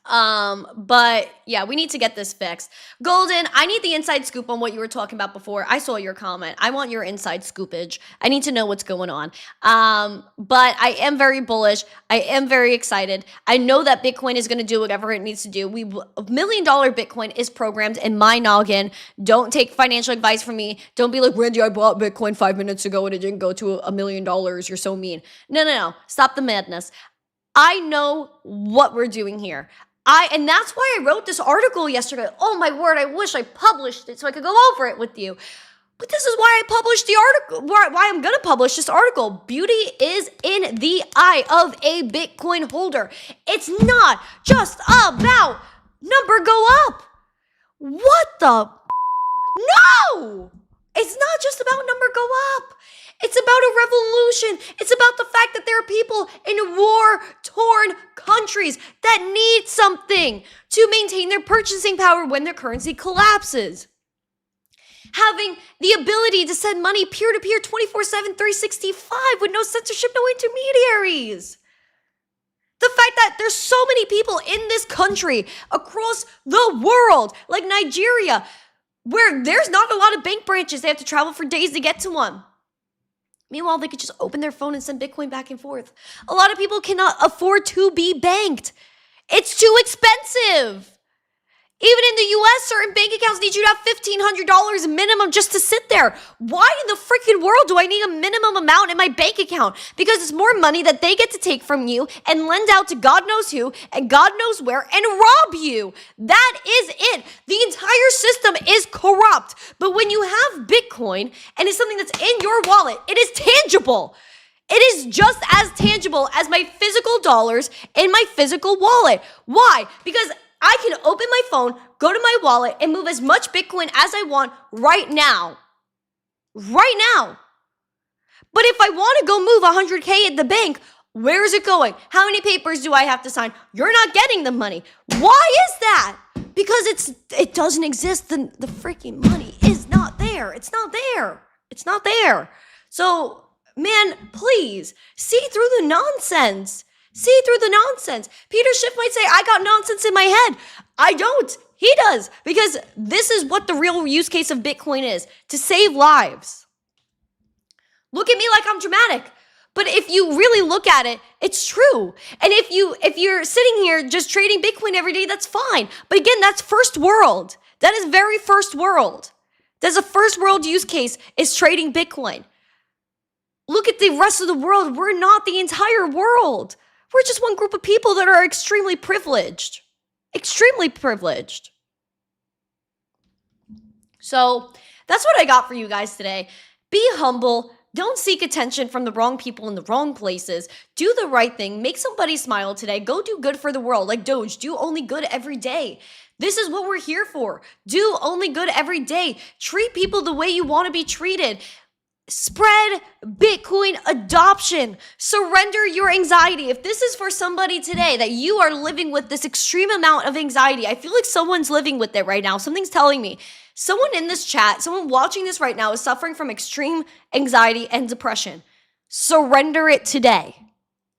But yeah, we need to get this fixed. Golden, I need the inside scoop on what you were talking about before. I saw your comment. I want your inside scoopage. I need to know what's going on. But I am very bullish. I am very excited. I know that Bitcoin is going to do whatever it needs to do. $1 million Bitcoin is programmed in my noggin. Don't take financial advice from me. Don't be like, Randy, I bought Bitcoin 5 minutes ago and it didn't go to $1 million. You're so mean. No. Stop the madness. I know what we're doing here. And that's why I wrote this article yesterday. Oh my word, I wish I published it so I could go over it with you. But this is why I published the article, why I'm going to publish this article. Beauty is in the eye of a Bitcoin holder. It's not just about number go up. What the? No! It's It's not just about number go up. It's about a revolution. It's about the fact that there are people in war-torn countries that need something to maintain their purchasing power when their currency collapses. Having the ability to send money peer-to-peer 24/7, 365 with no censorship, no intermediaries. The fact that there's so many people in this country across the world, like Nigeria, where there's not a lot of bank branches. They have to travel for days to get to one. Meanwhile, they could just open their phone and send Bitcoin back and forth. A lot of people cannot afford to be banked. It's too expensive. Even in the US, certain bank accounts need you to have $1,500 minimum just to sit there. Why in the freaking world do I need a minimum amount in my bank account? Because it's more money that they get to take from you and lend out to God knows who and God knows where and rob you. That is it. The entire system is corrupt. But when you have Bitcoin and it's something that's in your wallet, it is tangible. It is just as tangible as my physical dollars in my physical wallet. Why? Because I can open my phone, go to my wallet, and move as much Bitcoin as I want right now. Right now. But if I want to go move 100K at the bank, where is it going? How many papers do I have to sign? You're not getting the money. Why is that? Because it doesn't exist. The freaking money is not there. It's not there. It's not there. So, man, please, see through the nonsense. See through the nonsense. Peter Schiff might say, I got nonsense in my head. I don't. He does. Because this is what the real use case of Bitcoin is. To save lives. Look at me like I'm dramatic. But if you really look at it, it's true. And if you're sitting here just trading Bitcoin every day, that's fine. But again, that's first world. That is very first world. That's a first world use case, is trading Bitcoin. Look at the rest of the world. We're not the entire world. We're just one group of people that are extremely privileged. Extremely privileged. So that's what I got for you guys today. Be humble. Don't seek attention from the wrong people in the wrong places. Do the right thing. Make somebody smile today. Go do good for the world. Like Doge, do only good every day. This is what we're here for. Do only good every day. Treat people the way you want to be treated. Spread Bitcoin adoption. Surrender your anxiety. If this is for somebody today that you are living with this extreme amount of anxiety, I feel like someone's living with it right now. Something's telling me. Someone in this chat, someone watching this right now is suffering from extreme anxiety and depression. Surrender it today.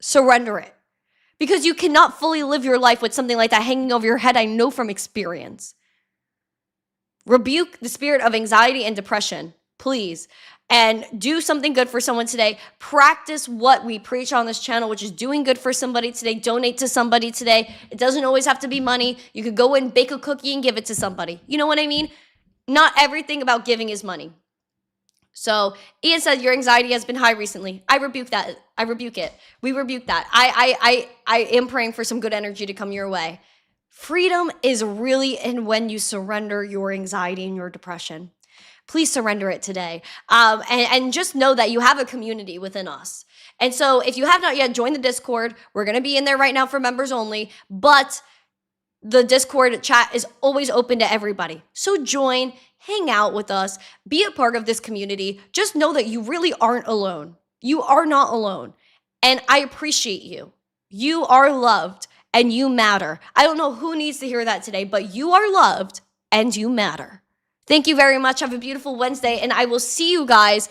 Surrender it. Because you cannot fully live your life with something like that hanging over your head. I know from experience. Rebuke the spirit of anxiety and depression, please. And do something good for someone today. Practice what we preach on this channel, which is doing good for somebody today. Donate to somebody today. It doesn't always have to be money. You could go and bake a cookie and give it to somebody. You know what I mean? Not everything about giving is money. So Ian said your anxiety has been high recently. I rebuke that. I rebuke it. We rebuke that. I am praying for some good energy to come your way. Freedom is really in when you surrender your anxiety and your depression. Please surrender it today. And just know that you have a community within us. And so if you have not yet joined the Discord, we're going to be in there right now for members only. But the Discord chat is always open to everybody. So join, hang out with us, be a part of this community. Just know that you really aren't alone. You are not alone. And I appreciate you. You are loved and you matter. I don't know who needs to hear that today, but you are loved and you matter. Thank you very much. Have a beautiful Wednesday, and I will see you guys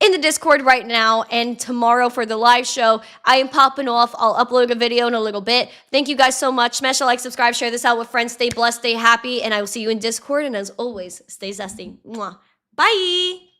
in the Discord right now and tomorrow for the live show. I am popping off. I'll upload a video in a little bit. Thank you guys so much. Smash a like, subscribe, share this out with friends. Stay blessed, stay happy, and I will see you in Discord. And as always, stay zesty. Mwah. Bye.